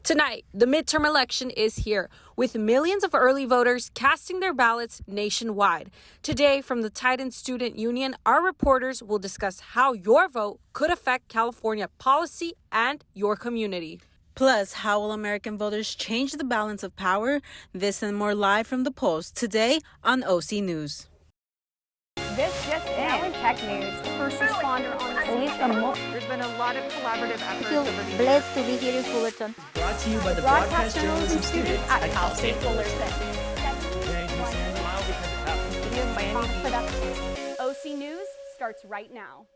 Tonight, the midterm election is here, with millions of early voters casting their ballots nationwide. Today, from the Titan Student Union, our reporters will discuss how your vote could affect California policy and your community. Plus, how will American voters change the balance of power? This and more live from the polls today on OC News. This just now in tech news, the first responder on the There's been a lot of collaborative efforts over the years. Blessed to be here in Fullerton. Brought to you by the Broadcast Journalism students at Cal State Fullerton. OC News starts right now.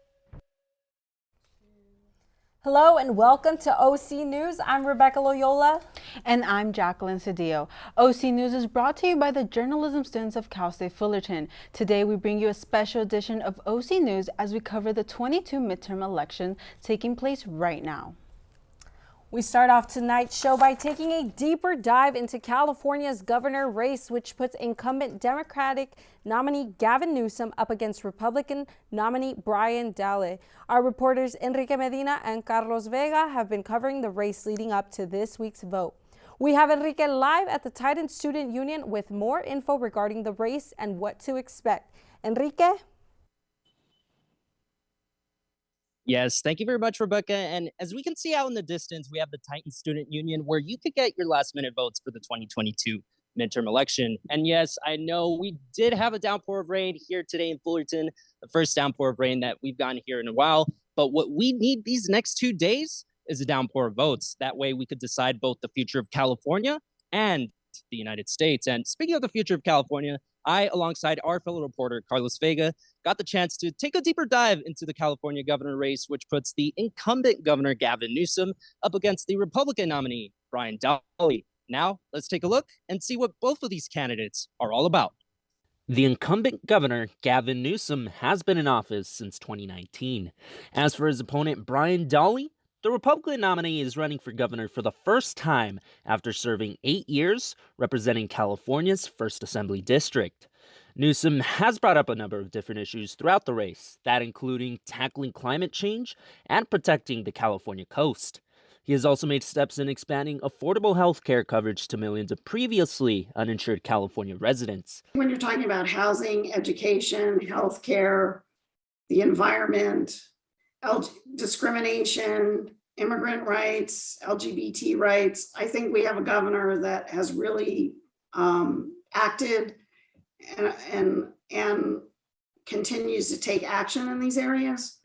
Hello and welcome to OC News. I'm Rebecca Loyola. And I'm Jacqueline Cedillo. OC News is brought to you by the journalism students of Cal State Fullerton. Today we bring you a special edition of OC News as we cover the 22 midterm election taking place right now. We start off tonight's show by taking a deeper dive into California's governor race, which puts incumbent Democratic nominee Gavin Newsom up against Republican nominee Brian Dahle. Our reporters Enrique Medina and Carlos Vega have been covering the race leading up to this week's vote. We have Enrique live at the Titan Student Union with more info regarding the race and what to expect. Enrique? Yes, thank you very much, Rebecca. And as we can see out in the distance, we have the Titan Student Union where you could get your last minute votes for the 2022 midterm election. And yes, I know we did have a downpour of rain here today in Fullerton, the first downpour of rain that we've gotten here in a while. But what we need these next 2 days is a downpour of votes. That way we could decide both the future of California and the United States. And speaking of the future of California, I, alongside our fellow reporter, Carlos Vega, got the chance to take a deeper dive into the California governor race, which puts the incumbent governor, Gavin Newsom, up against the Republican nominee, Brian Dahle. Now, let's take a look and see what both of these candidates are all about. The incumbent governor, Gavin Newsom, has been in office since 2019. As for his opponent, Brian Dahle, the Republican nominee is running for governor for the first time after serving 8 years representing California's 1st Assembly District. Newsom has brought up a number of different issues throughout the race, that including tackling climate change and protecting the California coast. He has also made steps in expanding affordable health care coverage to millions of previously uninsured California residents. When you're talking about housing, education, health care, the environment, discrimination, immigrant rights, LGBT rights, I think we have a governor that has really acted and continues to take action in these areas.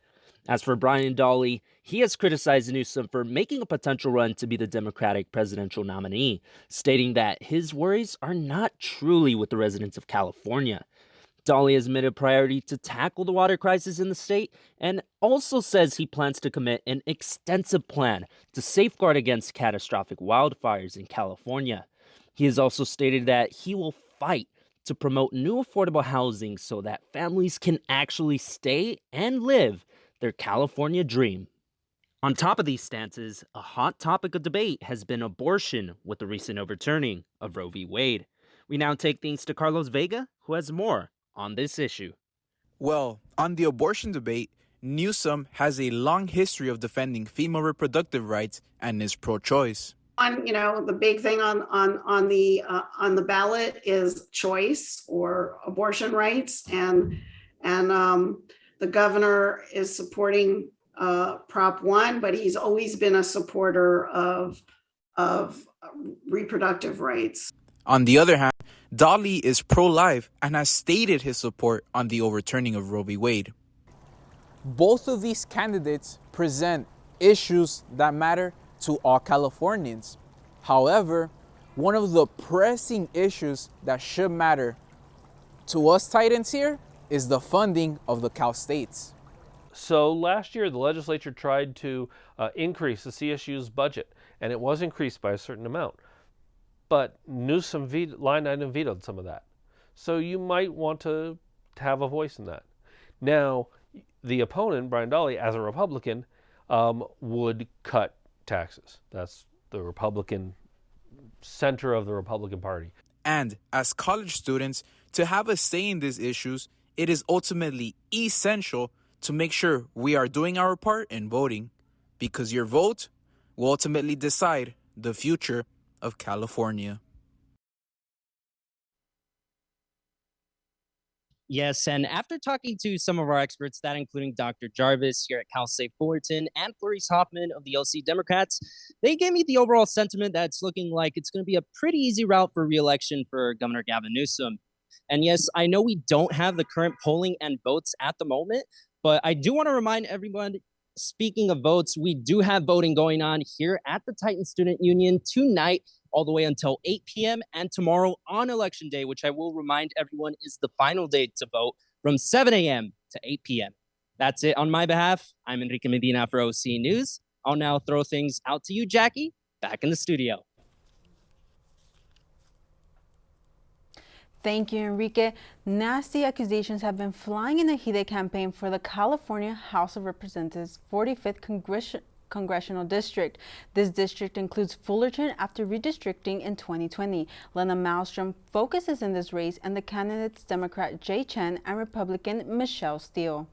As for Brian Dahle, he has criticized Newsom for making a potential run to be the Democratic presidential nominee, stating that his worries are not truly with the residents of California. Dahle has made a priority to tackle the water crisis in the state and also says he plans to commit an extensive plan to safeguard against catastrophic wildfires in California. He has also stated that he will fight to promote new affordable housing so that families can actually stay and live their California dream. On top of these stances, a hot topic of debate has been abortion with the recent overturning of Roe v. Wade. We now take things to Carlos Vega, who has more on this issue. Well, on the abortion debate, Newsom has a long history of defending female reproductive rights and is pro-choice. The big thing on the ballot is choice or abortion rights, and the governor is supporting Prop 1, but he's always been a supporter of reproductive rights. On the other hand, Dahle is pro-life and has stated his support on the overturning of Roe v. Wade. Both of these candidates present issues that matter to all Californians. However, one of the pressing issues that should matter to us Titans here is the funding of the Cal States. So last year, the legislature tried to increase the CSU's budget, and it was increased by a certain amount. But Newsom line item vetoed some of that. So you might want to have a voice in that. Now, the opponent, Brian Dahle, as a Republican, would cut taxes. That's the Republican center of the Republican Party. And as college students, to have a say in these issues, it is ultimately essential to make sure we are doing our part in voting, because your vote will ultimately decide the future of California. Yes, and after talking to some of our experts, that including Dr. Jarvis here at Cal State Fullerton and Clarice Hoffman of the OC Democrats, they gave me the overall sentiment that it's looking like it's going to be a pretty easy route for re-election for Governor Gavin Newsom. And yes, I know we don't have the current polling and votes at the moment, but I do want to remind everyone, speaking of votes, we do have voting going on here at the Titan Student Union tonight, all the way until 8 p.m. and tomorrow on Election Day, which I will remind everyone is the final day to vote from 7 a.m. to 8 p.m. That's it on my behalf. I'm Enrique Medina for OC News. I'll now throw things out to you, Jackie, back in the studio. Thank you, Enrique. Nasty accusations have been flying in the heated campaign for the California House of Representatives 45th Congressional District. This district includes Fullerton after redistricting in 2020. Lena Malmstrom focuses in this race and the candidates Democrat Jay Chen and Republican Michelle Steele.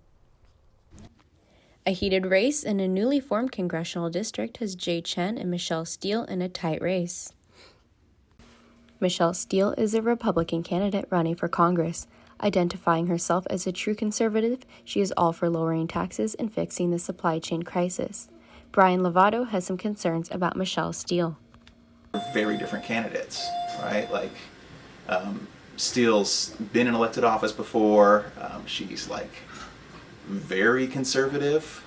A heated race in a newly formed congressional district has Jay Chen and Michelle Steele in a tight race. Michelle Steele is a Republican candidate running for Congress. Identifying herself as a true conservative, she is all for lowering taxes and fixing the supply chain crisis. Brian Lovato has some concerns about Michelle Steele. Very different candidates, right? Like, Steele's been in elected office before. She's like very conservative,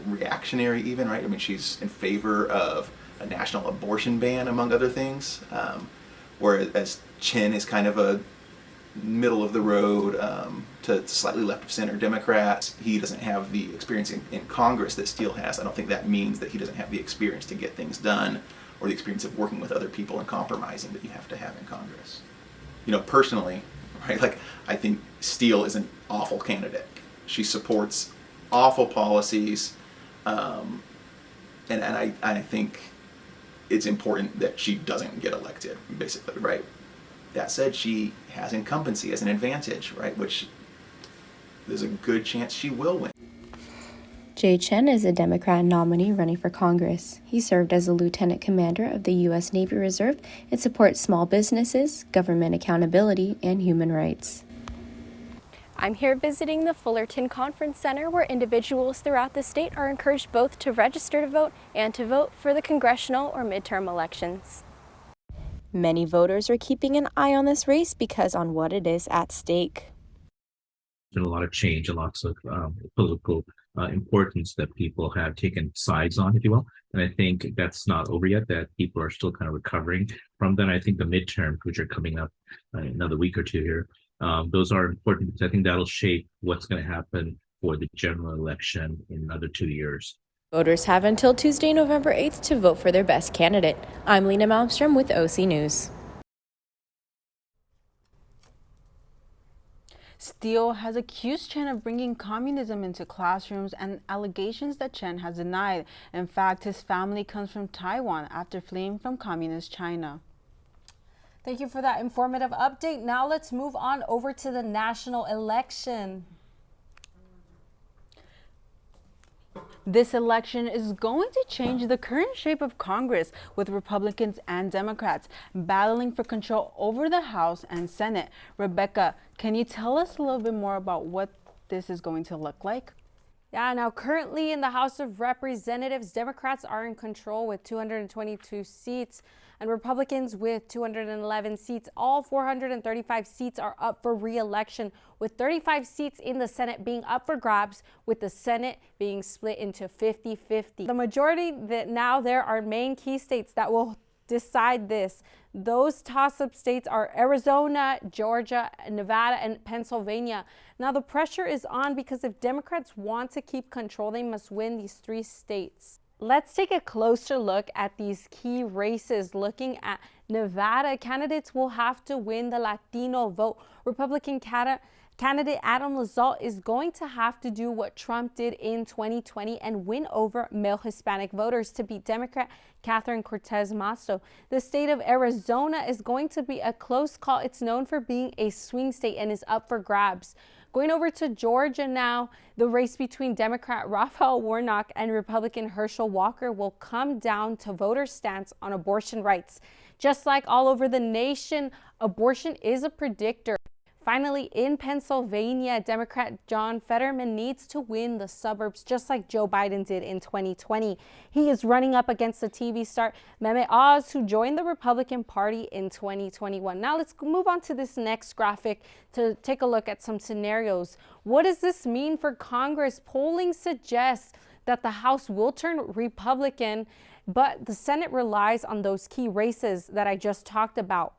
reactionary even, right? I mean, she's in favor of a national abortion ban, among other things. Whereas Chen is kind of a middle of the road to slightly left of center Democrat. He doesn't have the experience in Congress that Steele has. I don't think that means that he doesn't have the experience to get things done or the experience of working with other people and compromising that you have to have in Congress. You know, personally, right, like, I think Steele is an awful candidate. She supports awful policies, and I think it's important that she doesn't get elected, basically, right? That said, she has incumbency as an advantage, right? Which there's a good chance she will win. Jay Chen is a Democrat nominee running for Congress. He served as a lieutenant commander of the U.S. Navy Reserve and supports small businesses, government accountability, and human rights. I'm here visiting the Fullerton Conference Center, where individuals throughout the state are encouraged both to register to vote and to vote for the congressional or midterm elections. Many voters are keeping an eye on this race because on what it is at stake. There's been a lot of change and lots of political importance that people have taken sides on, if you will. And I think that's not over yet, that people are still kind of recovering from that. I think the midterms, which are coming up in another week or two here, those are important because I think that'll shape what's going to happen for the general election in another 2 years. Voters have until Tuesday, November 8th to vote for their best candidate. I'm Lena Malmstrom with OC News. Steele has accused Chen of bringing communism into classrooms, and allegations that Chen has denied. In fact, his family comes from Taiwan after fleeing from communist China. Thank you for that informative update. Now let's move on over to the national election. This election is going to change the current shape of Congress, with Republicans and Democrats battling for control over the House and Senate. Rebecca, can you tell us a little bit more about what this is going to look like? Yeah, now currently in the House of Representatives, Democrats are in control with 222 seats and Republicans with 211 seats. All 435 seats are up for re-election, with 35 seats in the Senate being up for grabs, with the Senate being split into 50-50. The majority that now there are main key states that will decide this. Those toss-up states are Arizona, Georgia, Nevada, and Pennsylvania. Now the pressure is on because if Democrats want to keep control, they must win these three states. Let's take a closer look at these key races. Looking at Nevada, candidates will have to win the Latino vote. Republican candidate Adam Lazotte is going to have to do what Trump did in 2020 and win over male Hispanic voters to beat Democrat Catherine Cortez Masto. The state of Arizona is going to be a close call. It's known for being a swing state and is up for grabs. Going over to Georgia now, the race between Democrat Raphael Warnock and Republican Herschel Walker will come down to voters' stance on abortion rights. Just like all over the nation, abortion is a predictor. Finally, in Pennsylvania, Democrat John Fetterman needs to win the suburbs just like Joe Biden did in 2020. He is running up against the TV star Mehmet Oz, who joined the Republican Party in 2021. Now let's move on to this next graphic to take a look at some scenarios. What does this mean for Congress? Polling suggests that the House will turn Republican, but the Senate relies on those key races that I just talked about.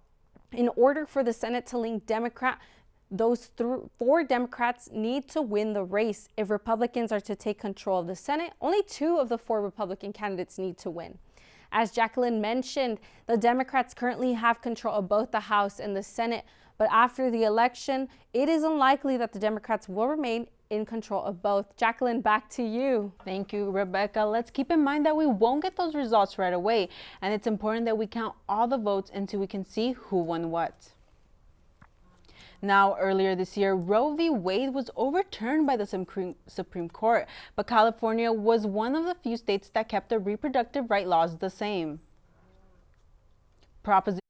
In order for the Senate to lean Democrat, those 4 Democrats need to win the race. If Republicans are to take control of the Senate, only 2 of the 4 Republican candidates need to win. As Jacqueline mentioned, the Democrats currently have control of both the House and the Senate, but after the election, it is unlikely that the Democrats will remain in control of both. Jacqueline, back to you. Thank you, Rebecca. Let's keep in mind that we won't get those results right away, and it's important that we count all the votes until we can see who won what. Now, earlier this year, Roe v. Wade was overturned by the Supreme Court, but California was one of the few states that kept the reproductive right laws the same. Proposition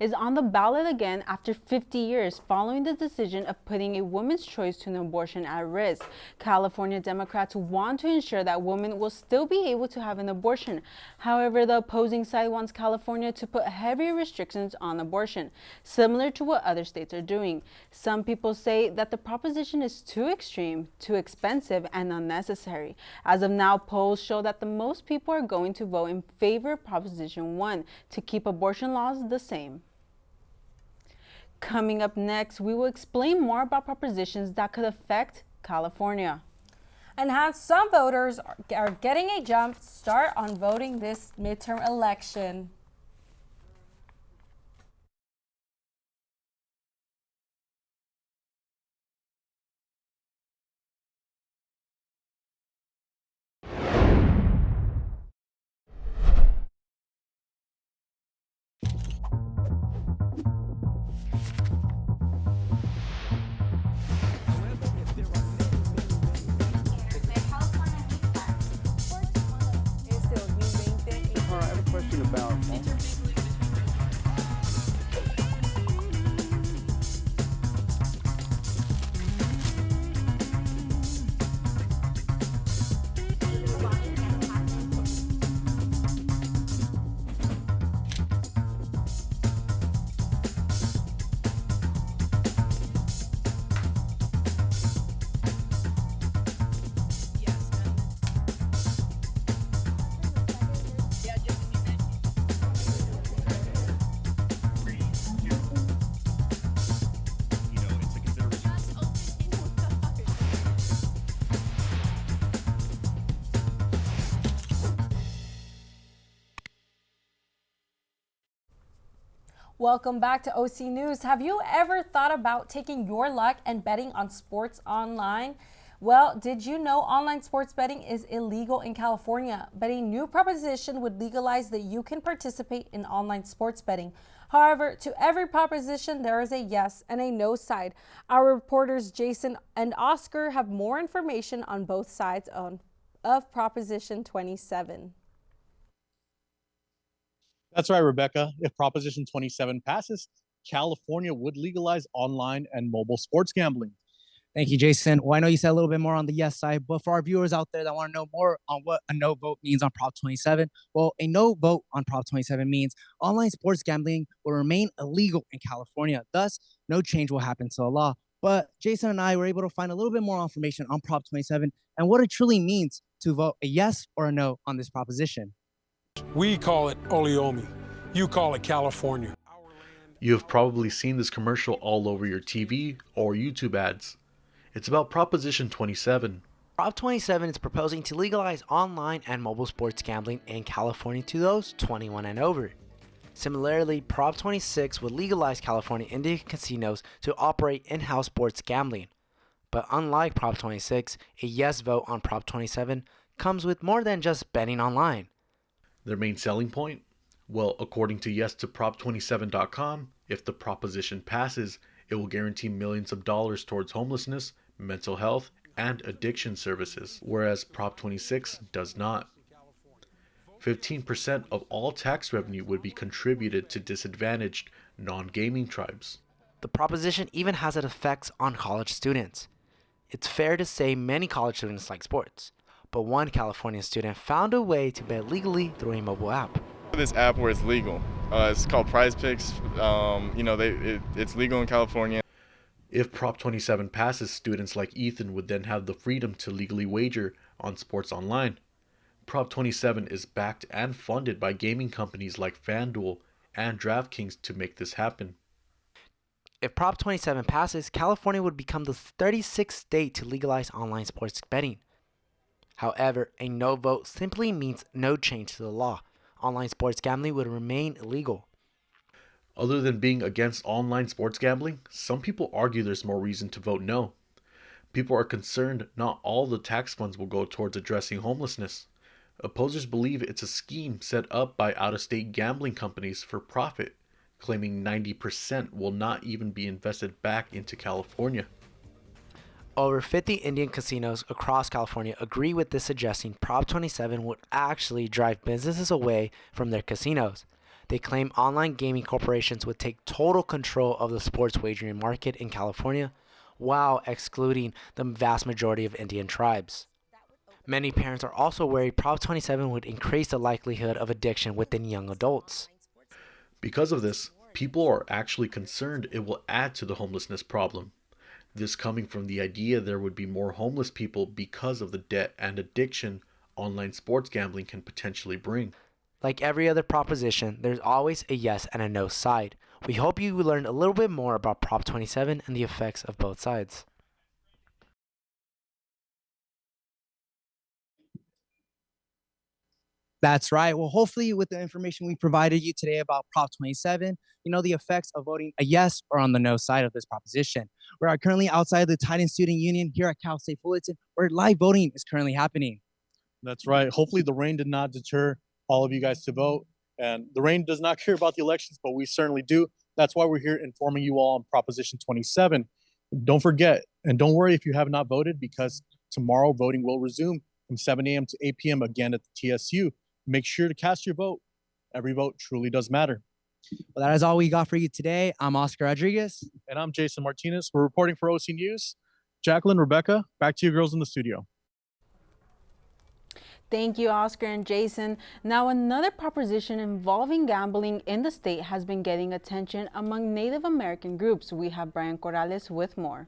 is on the ballot again after 50 years following the decision of putting a woman's choice to an abortion at risk. California Democrats want to ensure that women will still be able to have an abortion. However, the opposing side wants California to put heavier restrictions on abortion, similar to what other states are doing. Some people say that the proposition is too extreme, too expensive, and unnecessary. As of now, polls show that the most people are going to vote in favor of Proposition 1 to keep abortion laws the same. Coming up next, we will explain more about propositions that could affect California. And how some voters are getting a jump start on voting this midterm election. Welcome back to OC News. Have you ever thought about taking your luck and betting on sports online? Well, did you know online sports betting is illegal in California? But a new proposition would legalize that you can participate in online sports betting. However, to every proposition, there is a yes and a no side. Our reporters Jason and Oscar have more information on both sides of Proposition 27. That's right, Rebecca. If Proposition 27 passes, California would legalize online and mobile sports gambling. Thank you, Jason. Well, I know you said a little bit more on the yes side, but for our viewers out there that want to know more on what a no vote means on Prop 27, well, a no vote on Prop 27 means online sports gambling will remain illegal in California. Thus, no change will happen to the law. But Jason and I were able to find a little bit more information on Prop 27 and what it truly means to vote a yes or a no on this proposition. We call it Oleomi. You call it California. You have probably seen this commercial all over your TV or YouTube ads. It's about Proposition 27. Prop 27 is proposing to legalize online and mobile sports gambling in California to those 21 and over. Similarly, Prop 26 would legalize California Indian casinos to operate in-house sports gambling. But unlike Prop 26, a yes vote on Prop 27 comes with more than just betting online. Their main selling point? Well, according to yes to Prop27.com, if the proposition passes, It will guarantee millions of dollars towards homelessness, mental health, and addiction services, whereas Prop 26 does not. 15% of all tax revenue would be contributed to disadvantaged non-gaming tribes. The proposition even has its effects on college students. It's fair to say many college students like sports, but one California student found a way to bet legally through a mobile app. This app where it's legal. It's called Prize Picks. It's legal in California. If Prop 27 passes, students like Ethan would then have the freedom to legally wager on sports online. Prop 27 is backed and funded by gaming companies like FanDuel and DraftKings to make this happen. If Prop 27 passes, California would become the 36th state to legalize online sports betting. However, a no vote simply means no change to the law. Online sports gambling would remain illegal. Other than being against online sports gambling, some people argue there's more reason to vote no. People are concerned not all the tax funds will go towards addressing homelessness. Opposers believe it's a scheme set up by out-of-state gambling companies for profit, claiming 90% will not even be invested back into California. Over 50 Indian casinos across California agree with this, suggesting Prop 27 would actually drive businesses away from their casinos. They claim online gaming corporations would take total control of the sports wagering market in California, while excluding the vast majority of Indian tribes. Many parents are also worried Prop 27 would increase the likelihood of addiction within young adults. Because of this, people are actually concerned it will add to the homelessness problem. This coming from the idea there would be more homeless people because of the debt and addiction online sports gambling can potentially bring. Like every other proposition, there's always a yes and a no side. We hope you learned a little bit more about Prop 27 and the effects of both sides. That's right. Well, hopefully with the information we provided you today about Prop 27, you know the effects of voting a yes or on the no side of this proposition. We are currently outside the Titan Student Union here at Cal State Fullerton, where live voting is currently happening. That's right. Hopefully the rain did not deter all of you guys to vote. And the rain does not care about the elections, but we certainly do. That's why we're here informing you all on Proposition 27. Don't forget, and don't worry if you have not voted, because tomorrow voting will resume from 7 a.m. to 8 p.m. again at the TSU. Make sure to cast your vote. Every vote truly does matter. Well, that is all we got for you today. I'm Oscar Rodriguez. And I'm Jason Martinez. We're reporting for OC News. Jacqueline, Rebecca, back to you girls in the studio. Thank you, Oscar and Jason. Now, another proposition involving gambling in the state has been getting attention among Native American groups. We have Brian Corrales with more.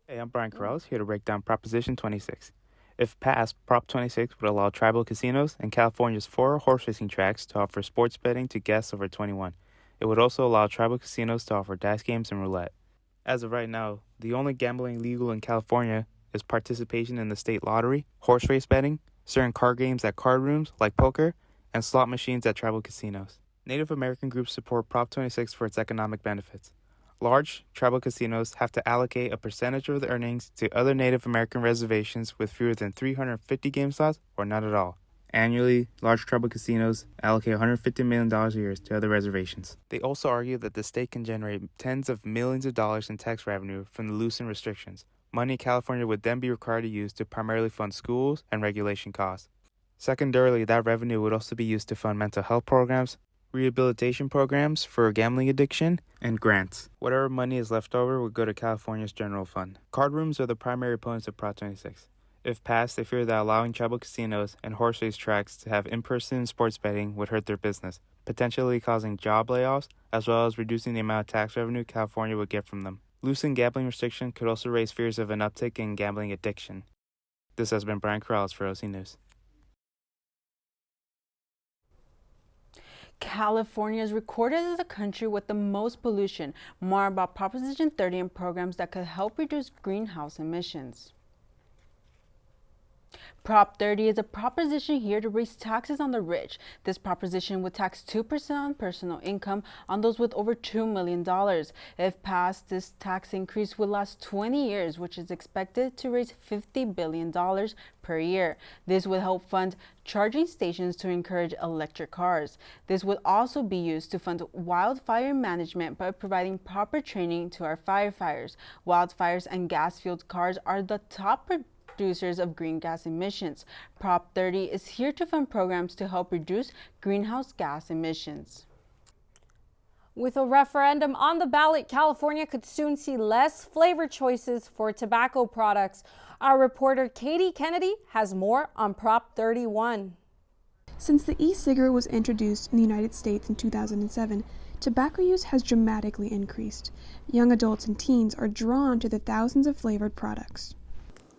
Hey, I'm Brian Corrales, here to break down Proposition 26. If passed, Prop 26 would allow tribal casinos and California's 4 horse racing tracks to offer sports betting to guests over 21. It would also allow tribal casinos to offer dice games and roulette. As of right now, the only gambling legal in California is participation in the state lottery, horse race betting, certain card games at card rooms like poker, and slot machines at tribal casinos. Native American groups support Prop 26 for its economic benefits. Large tribal casinos have to allocate a percentage of the earnings to other Native American reservations with fewer than 350 game slots or not at all. Annually, large tribal casinos allocate $150 million a year to other reservations. They also argue that the state can generate tens of millions of dollars in tax revenue from the loosened restrictions, money California would then be required to use to primarily fund schools and regulation costs. Secondarily, that revenue would also be used to fund mental health programs, rehabilitation programs for gambling addiction, and grants. Whatever money is left over would go to California's general fund. Card rooms are the primary opponents of Prop 26. If passed, they fear that allowing tribal casinos and horse race tracks to have in-person sports betting would hurt their business, potentially causing job layoffs, as well as reducing the amount of tax revenue California would get from them. Loosened gambling restriction could also raise fears of an uptick in gambling addiction. This has been Brian Corrales for OC News. California is recorded as the country with the most pollution. More about Proposition 30 and programs that could help reduce greenhouse emissions. Prop 30 is a proposition here to raise taxes on the rich. This proposition would tax 2% on personal income on those with over $2 million. If passed, this tax increase would last 20 years, which is expected to raise $50 billion per year. This would help fund charging stations to encourage electric cars. This would also be used to fund wildfire management by providing proper training to our firefighters. Wildfires and gas-fueled cars are the top producers of green gas emissions. Prop 30 is here to fund programs to help reduce greenhouse gas emissions. With a referendum on the ballot, California could soon see less flavor choices for tobacco products. Our reporter Katie Kennedy has more on Prop 31. Since the e-cigarette was introduced in the United States in 2007, tobacco use has dramatically increased. Young adults and teens are drawn to the thousands of flavored products.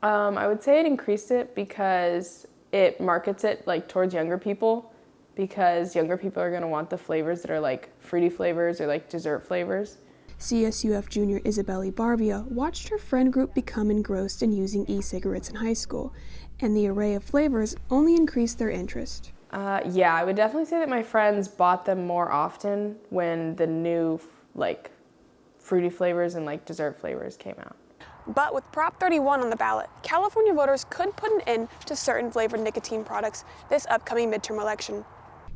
I would say it increased it because it markets it like towards younger people, because younger people are going to want the flavors that are like fruity flavors or like dessert flavors. CSUF junior Isabelle Barbia watched her friend group become engrossed in using e-cigarettes in high school, and the array of flavors only increased their interest. Yeah, I would definitely say that my friends bought them more often when the new like fruity flavors and like dessert flavors came out. But with Prop 31 on the ballot, California voters could put an end to certain flavored nicotine products this upcoming midterm election.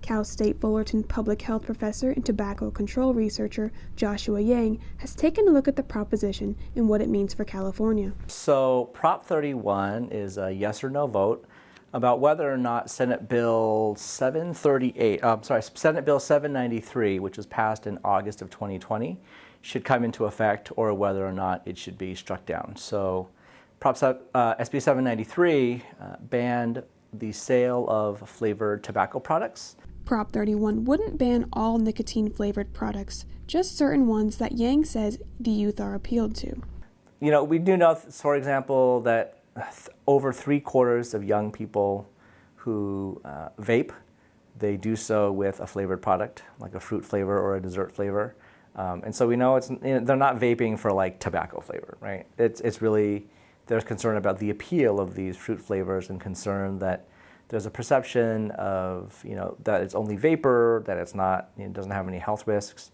Cal State Fullerton public health professor and tobacco control researcher Joshua Yang has taken a look at the proposition and what it means for California. So Prop 31 is a yes or no vote about whether or not Senate Bill 793, which was passed in August of 2020, should come into effect, or whether or not it should be struck down. So SB 793 banned the sale of flavored tobacco products. Prop 31 wouldn't ban all nicotine-flavored products, just certain ones that Yang says the youth are appealed to. You know, we do know, for example, that over 3/4 of young people who vape, they do so with a flavored product, like a fruit flavor or a dessert flavor. And so we know they're not vaping for like tobacco flavor, right? It's really, there's concern about the appeal of these fruit flavors and concern that there's a perception of, that it's only vapor, that it's not, it doesn't have any health risks.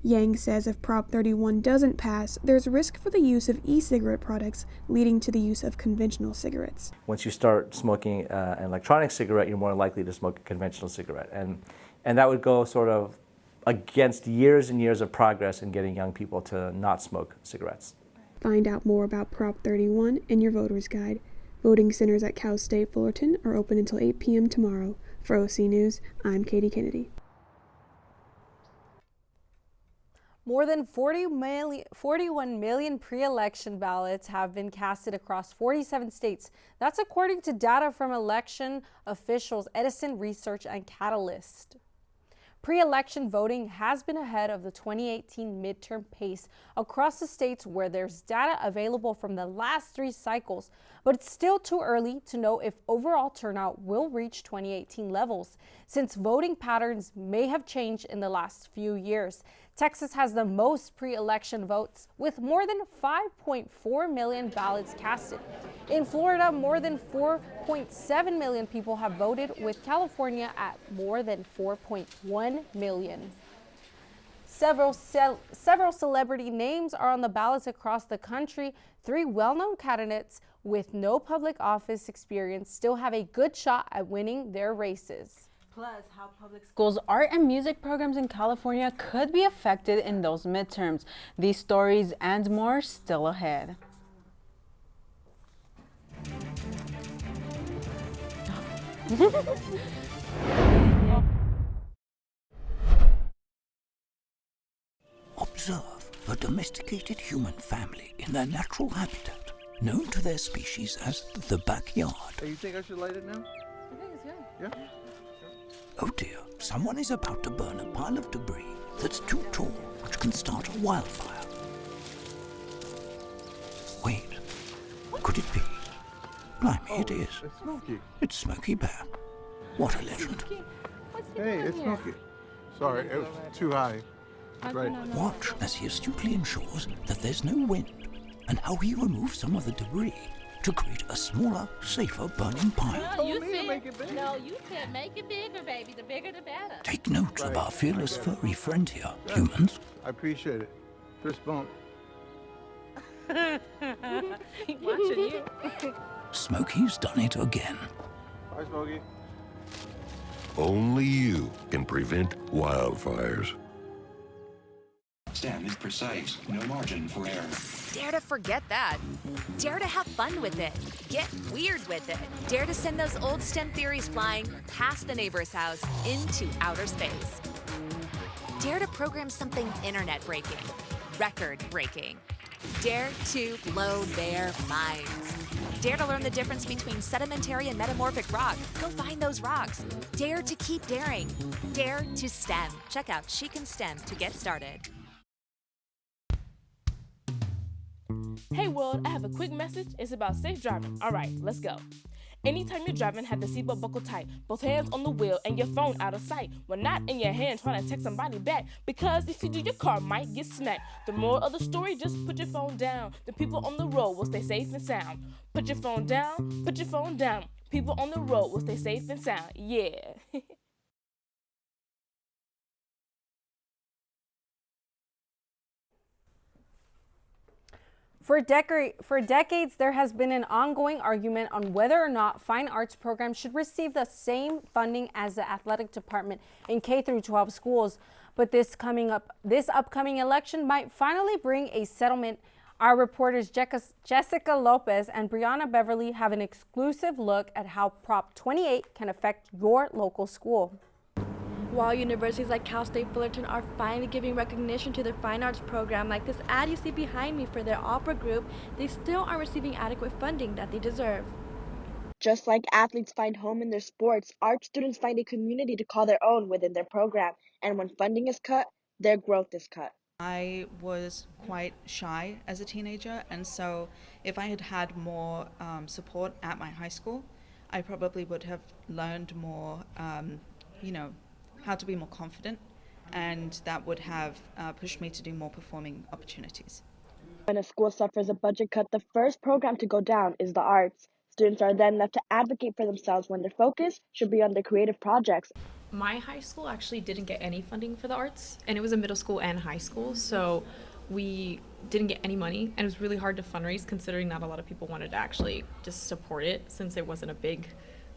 Yang says if Prop 31 doesn't pass, there's risk for the use of e-cigarette products, leading to the use of conventional cigarettes. Once you start smoking an electronic cigarette, you're more likely to smoke a conventional cigarette. And that would go sort of against years and years of progress in getting young people to not smoke cigarettes. Find out more about Prop 31 in your voter's guide. Voting centers at Cal State Fullerton are open until 8 p.m. tomorrow. For OC News, I'm Katie Kennedy. More than 41 million pre-election ballots have been casted across 47 states. That's according to data from election officials Edison Research and Catalyst. Pre-election voting has been ahead of the 2018 midterm pace across the states where there's data available from the last 3 cycles, but it's still too early to know if overall turnout will reach 2018 levels, since voting patterns may have changed in the last few years. Texas has the most pre-election votes, with more than 5.4 million ballots casted. In Florida, more than 4.7 million people have voted, with California at more than 4.1 million. Several celebrity names are on the ballots across the country. 3 well-known candidates with no public office experience still have a good shot at winning their races. Plus, how public schools' art and music programs in California could be affected in those midterms. These stories and more still ahead. Observe a domesticated human family in their natural habitat, known to their species as the backyard. Hey, you think I should light it now? I think it's good. Yeah. Oh dear, someone is about to burn a pile of debris that's too tall, which can start a wildfire. Wait, could it be? Blimey, it is. It's Smokey. It's Smokey Bear. What a legend. Hey, it's Smokey. Sorry, it was too high. Right. Watch as he astutely ensures that there's no wind, and how he removes some of the debris to create a smaller, safer burning pile. No, you said make it bigger, baby. The bigger, the better. Take note of our fearless furry friend here, humans. I appreciate it. Fist bump. Watching you. Smokey's done it again. Bye, Smokey. Only you can prevent wildfires. STEM is precise, no margin for error. Dare to forget that. Dare to have fun with it. Get weird with it. Dare to send those old STEM theories flying past the neighbor's house into outer space. Dare to program something internet-breaking, record-breaking. Dare to blow their minds. Dare to learn the difference between sedimentary and metamorphic rock. Go find those rocks. Dare to keep daring. Dare to STEM. Check out She Can STEM to get started. Hey world, I have a quick message. It's about safe driving. All right, let's go. Anytime you're driving, have the seatbelt buckled tight. Both hands on the wheel and your phone out of sight. When not in your hand trying to text somebody back. Because if you do, your car might get smacked. The moral of the story, just put your phone down. The people on the road will stay safe and sound. Put your phone down, put your phone down. People on the road will stay safe and sound. Yeah. For decades, there has been an ongoing argument on whether or not fine arts programs should receive the same funding as the athletic department in K-12 schools. But this upcoming election might finally bring a settlement. Our reporters Jessica Lopez and Brianna Beverly have an exclusive look at how Prop 28 can affect your local school. While universities like Cal State Fullerton are finally giving recognition to their fine arts program, like this ad you see behind me for their opera group, they still aren't receiving adequate funding that they deserve. Just like athletes find home in their sports, art students find a community to call their own within their program. And when funding is cut, their growth is cut. I was quite shy as a teenager, and so if I had had more support at my high school, I probably would have learned more, how to be more confident, and that would have pushed me to do more performing opportunities. When a school suffers a budget cut, the first program to go down is the arts. Students are then left to advocate for themselves when their focus should be on their creative projects. My high school actually didn't get any funding for the arts, and it was a middle school and high school, so we didn't get any money, and it was really hard to fundraise considering not a lot of people wanted to actually just support it since it wasn't a big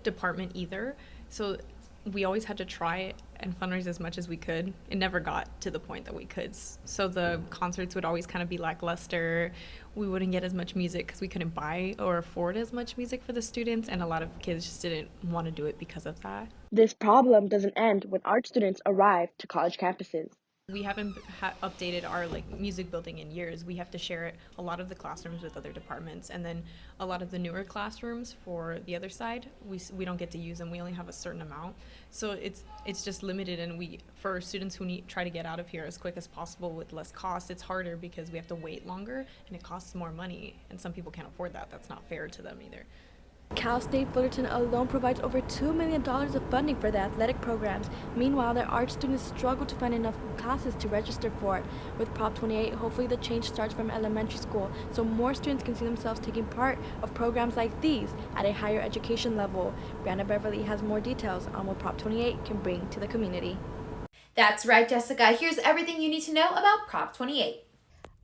department either. So we always had to try and fundraise as much as we could. It never got to the point that we could. So the concerts would always kind of be lackluster. We wouldn't get as much music because we couldn't buy or afford as much music for the students, and a lot of kids just didn't want to do it because of that. This problem doesn't end when art students arrive to college campuses. We haven't updated our music building in years. We have to share a lot of the classrooms with other departments, and then a lot of the newer classrooms for the other side, we don't get to use them. We only have a certain amount, so it's just limited. And for students who try to get out of here as quick as possible with less cost, it's harder because we have to wait longer and it costs more money, and some people can't afford that. That's not fair to them either. Cal State Fullerton alone provides over $2 million of funding for the athletic programs. Meanwhile, their art students struggle to find enough classes to register for. With Prop 28, hopefully the change starts from elementary school, so more students can see themselves taking part of programs like these at a higher education level. Brianna Beverly has more details on what Prop 28 can bring to the community. That's right, Jessica. Here's everything you need to know about Prop 28.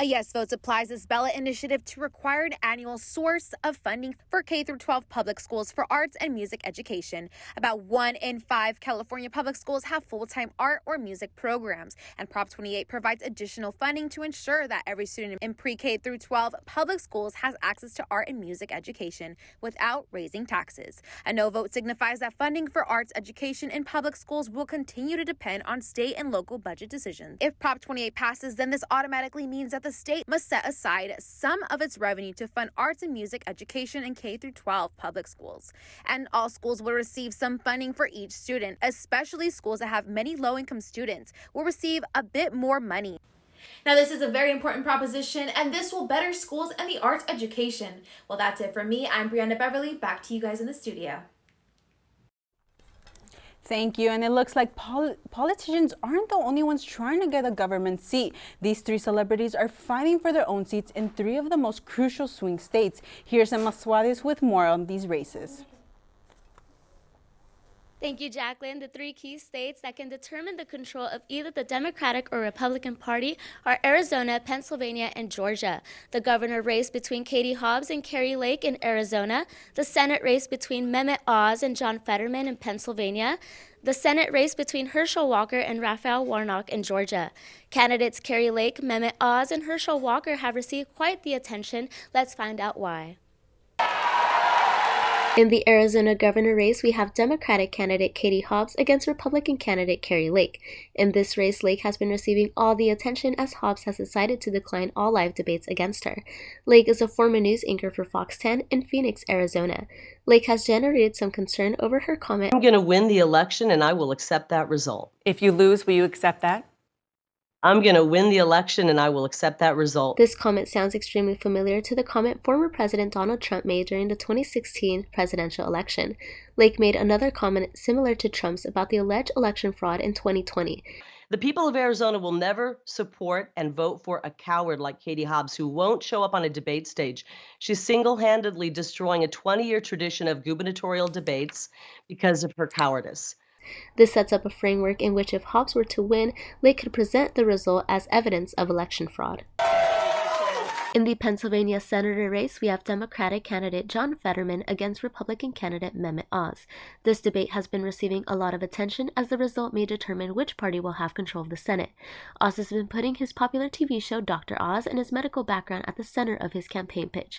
A Yes Votes applies this ballot initiative to required annual source of funding for K-12 public schools for arts and music education. About 1 in 5 California public schools have full-time art or music programs, and Prop 28 provides additional funding to ensure that every student in pre-K through 12 public schools has access to art and music education without raising taxes. A no vote signifies that funding for arts education in public schools will continue to depend on state and local budget decisions. If Prop 28 passes, then this automatically means that the state must set aside some of its revenue to fund arts and music education in K-12 public schools. And all schools will receive some funding for each student, especially schools that have many low-income students will receive a bit more money. Now, this is a very important proposition, and this will better schools and the arts education. Well, that's it for me. I'm Brianna Beverly. Back to you guys in the studio. Thank you. And it looks like politicians aren't the only ones trying to get a government seat. These three celebrities are fighting for their own seats in three of the most crucial swing states. Here's Emma Suarez with more on these races. Thank you, Jacqueline. The three key states that can determine the control of either the Democratic or Republican Party are Arizona, Pennsylvania, and Georgia. The governor race between Katie Hobbs and Kari Lake in Arizona, the Senate race between Mehmet Oz and John Fetterman in Pennsylvania, the Senate race between Herschel Walker and Raphael Warnock in Georgia. Candidates Kari Lake, Mehmet Oz, and Herschel Walker have received quite the attention. Let's find out why. In the Arizona governor race, we have Democratic candidate Katie Hobbs against Republican candidate Kari Lake. In this race, Lake has been receiving all the attention as Hobbs has decided to decline all live debates against her. Lake is a former news anchor for Fox 10 in Phoenix, Arizona. Lake has generated some concern over her comment. I'm going to win the election and I will accept that result. If you lose, will you accept that? I'm going to win the election and I will accept that result. This comment sounds extremely familiar to the comment former President Donald Trump made during the 2016 presidential election. Lake made another comment similar to Trump's about the alleged election fraud in 2020. The people of Arizona will never support and vote for a coward like Katie Hobbs, who won't show up on a debate stage. She's single-handedly destroying a 20-year tradition of gubernatorial debates because of her cowardice. This sets up a framework in which if Hobbs were to win, Lake could present the result as evidence of election fraud. In the Pennsylvania senator race, we have Democratic candidate John Fetterman against Republican candidate Mehmet Oz. This debate has been receiving a lot of attention as the result may determine which party will have control of the Senate. Oz has been putting his popular TV show Dr. Oz and his medical background at the center of his campaign pitch.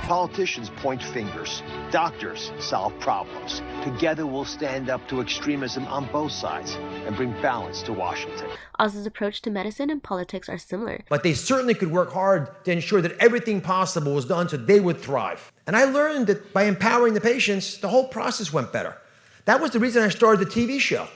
Politicians point fingers. Doctors solve problems. Together we'll stand up to extremism on both sides and bring balance to Washington. Oz's approach to medicine and politics are similar. But they certainly could work hard to ensure that everything possible was done so they would thrive. And I learned that by empowering the patients, the whole process went better. That was the reason I started the TV show.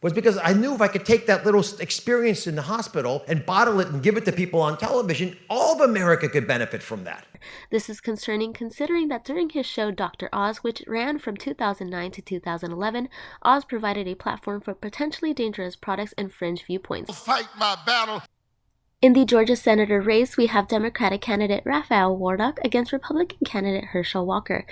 Was because I knew if I could take that little experience in the hospital and bottle it and give it to people on television, all of America could benefit from that. This is concerning considering that during his show Dr. Oz, which ran from 2009 to 2011, Oz provided a platform for potentially dangerous products and fringe viewpoints. Fight my battle. In the Georgia senator race, we have Democratic candidate Raphael Warnock against Republican candidate Herschel Walker.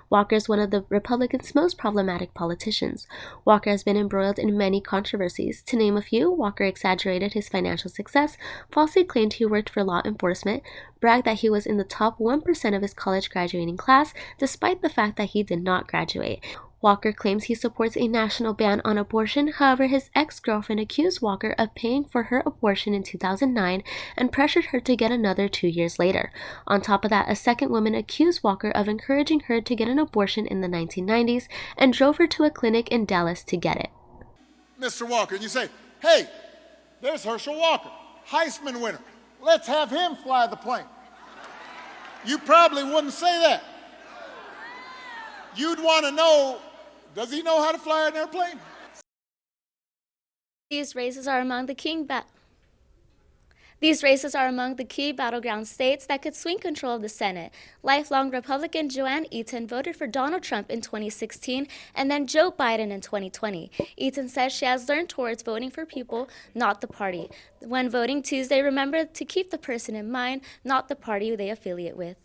Walker is one of the Republicans' most problematic politicians. Walker has been embroiled in many controversies. To name a few, Walker exaggerated his financial success, falsely claimed he worked for law enforcement, bragged that he was in the top 1% of his college graduating class, despite the fact that he did not graduate. Walker claims he supports a national ban on abortion. However, his ex-girlfriend accused Walker of paying for her abortion in 2009 and pressured her to get another 2 years later. On top of that, a second woman accused Walker of encouraging her to get an abortion in the 1990s and drove her to a clinic in Dallas to get it. Mr. Walker, and you say, hey, there's Herschel Walker, Heisman winner. Let's have him fly the plane. You probably wouldn't say that. You'd want to know, does he know how to fly an airplane? These races are among the key battleground states that could swing control of the Senate. Lifelong Republican Joanne Eaton voted for Donald Trump in 2016 and then Joe Biden in 2020. Eaton says she has learned towards voting for people, not the party. When voting Tuesday, remember to keep the person in mind, not the party they affiliate with.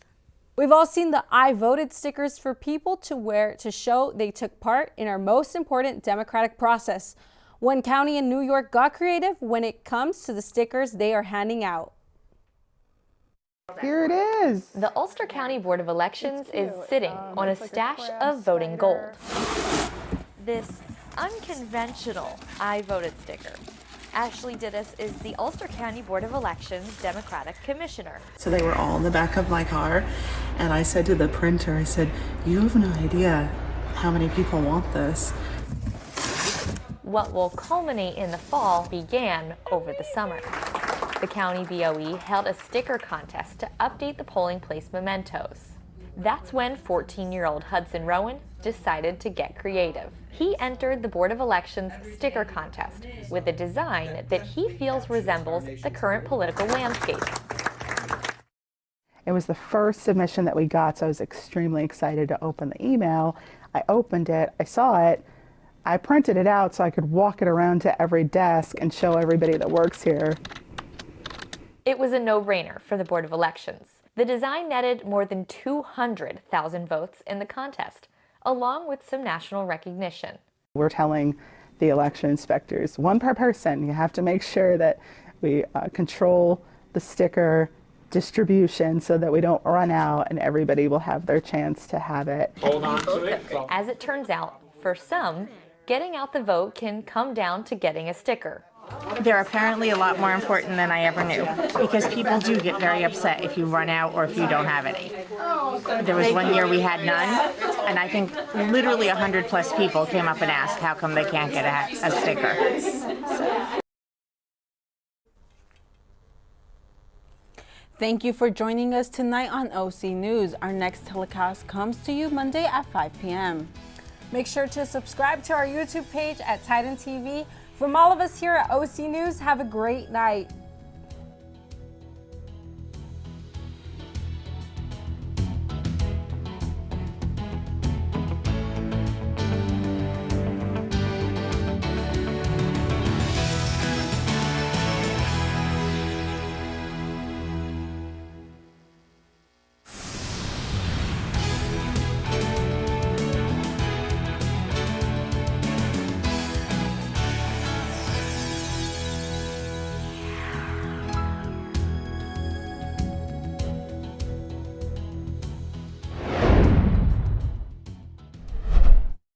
We've all seen the I voted stickers for people to wear to show they took part in our most important democratic process. One county in New York got creative when it comes to the stickers they are handing out. Here it is. The Ulster County Board of Elections is sitting on a stash of voting gold. This unconventional I voted sticker. Ashley Dittis is the Ulster County Board of Elections Democratic Commissioner. So they were all in the back of my car, and I said to the printer, I said, you have no idea how many people want this. What will culminate in the fall began over the summer. The county BOE held a sticker contest to update the polling place mementos. That's when 14-year-old Hudson Rowan decided to get creative. He entered the Board of Elections sticker contest with a design that he feels resembles the current political landscape. It was the first submission that we got, so I was extremely excited to open the email. I opened it, I saw it, I printed it out so I could walk it around to every desk and show everybody that works here. It was a no-brainer for the Board of Elections. The design netted more than 200,000 votes in the contest, along with some national recognition. We're telling the election inspectors, one per person. You have to make sure that we control the sticker distribution so that we don't run out and everybody will have their chance to have it. Hold on to it. As it turns out, for some, getting out the vote can come down to getting a sticker. They're apparently a lot more important than I ever knew, because people do get very upset if you run out or if you don't have any. There was one year we had none, and I think literally 100+ people came up and asked how come they can't get a sticker. Thank you for joining us tonight on OC News. Our next telecast comes to you Monday at 5 p.m. Make sure to subscribe to our YouTube page at Titan TV. From all of us here at OC News, have a great night.